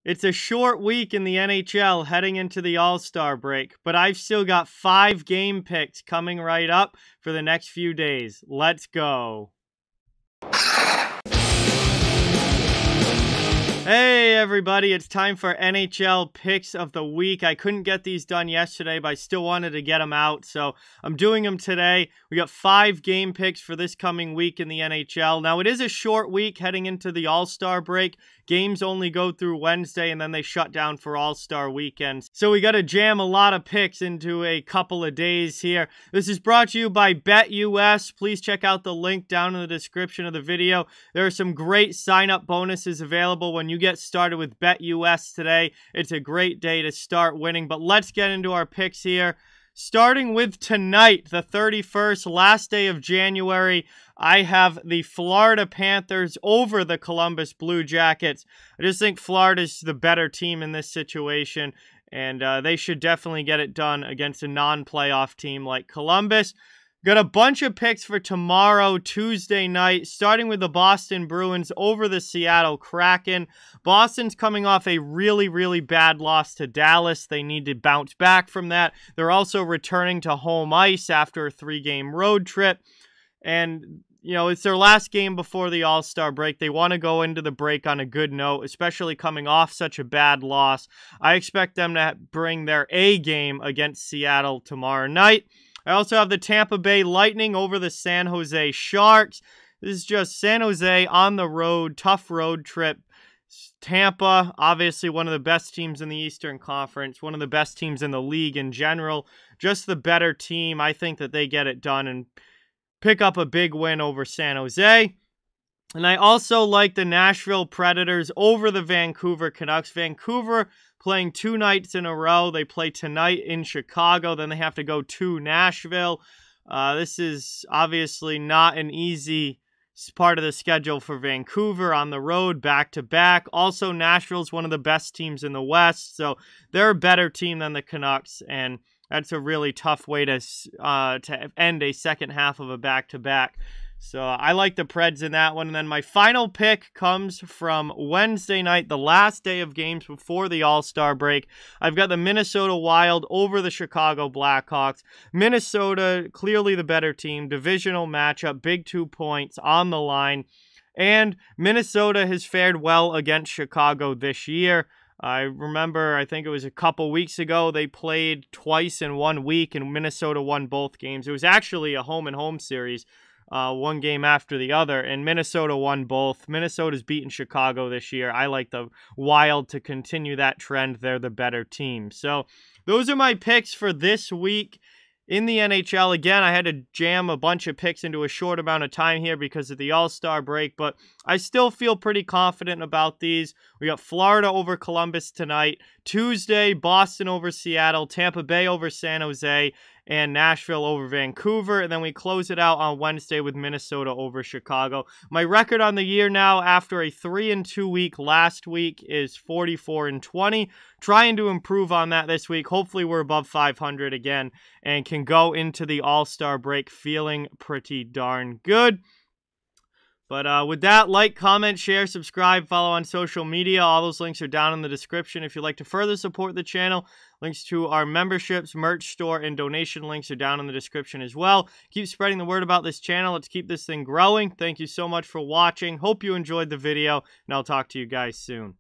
It's a short week in the NHL heading into the All-Star break, but I've still got 5 game picks coming right up for the next few days. Let's go. Hey everybody, it's time for NHL Picks of the Week. I couldn't get these done yesterday, but I still wanted to get them out, so I'm doing them today. We got 5 game picks for this coming week in the NHL. Now, it is a short week heading into the All-Star break. Games only go through Wednesday, and then they shut down for All-Star weekends. So we got to jam a lot of picks into a couple of days here. This is brought to you by BetUS. Please check out the link down in the description of the video. There are some great sign-up bonuses available when you get started with BetUS today. It's a great day to start winning, but let's get into our picks here. Starting with tonight, the 31st, last day of January, I have the Florida Panthers over the Columbus Blue Jackets. I just think Florida's the better team in this situation, and they should definitely get it done against a non-playoff team like Columbus. Got a bunch of picks for tomorrow, Tuesday night, starting with the Boston Bruins over the Seattle Kraken. Boston's coming off a really bad loss to Dallas. They need to bounce back from that. They're also returning to home ice after a 3-game road trip. And, you know, it's their last game before the All-Star break. They want to go into the break on a good note, especially coming off such a bad loss. I expect them to bring their A game against Seattle tomorrow night. I also have the Tampa Bay Lightning over the San Jose Sharks. This is just San Jose on the road, tough road trip. Tampa, obviously one of the best teams in the Eastern Conference, one of the best teams in the league in general. Just the better team. I think that they get it done and pick up a big win over San Jose. And I also like the Nashville Predators over the Vancouver Canucks. Vancouver playing 2 nights in a row. They play tonight in Chicago, then they have to go to Nashville. This is obviously not an easy part of the schedule for Vancouver on the road, back-to-back. Also, Nashville's one of the best teams in the West, so they're a better team than the Canucks, and that's a really tough way to end a second half of a back-to-back. So I like the Preds in that one. And then my final pick comes from Wednesday night, the last day of games before the All-Star break. I've got the Minnesota Wild over the Chicago Blackhawks. Minnesota, clearly the better team. Divisional matchup, big 2 points on the line. And Minnesota has fared well against Chicago this year. I remember, I think it was a couple weeks ago, they played twice in 1 week, and Minnesota won both games. It was actually a home-and-home series. 1 game after the other, and Minnesota won both. Minnesota's beaten Chicago this year. I like the Wild to continue that trend. They're the better team. So those are my picks for this week in the NHL. Again, I had to jam a bunch of picks into a short amount of time here because of the All-Star break, but I still feel pretty confident about these. We got Florida over Columbus tonight. Tuesday, Boston over Seattle, Tampa Bay over San Jose, and Nashville over Vancouver. And then we close it out on Wednesday with Minnesota over Chicago. My record on the year now after a 3-2 week last week is 44-20. Trying to improve on that this week. Hopefully we're above 500 again and can go into the All-Star break feeling pretty darn good. But with that, like, comment, share, subscribe, follow on social media. All those links are down in the description. If you'd like to further support the channel, links to our memberships, merch store, and donation links are down in the description as well. Keep spreading the word about this channel. Let's keep this thing growing. Thank you so much for watching. Hope you enjoyed the video, and I'll talk to you guys soon.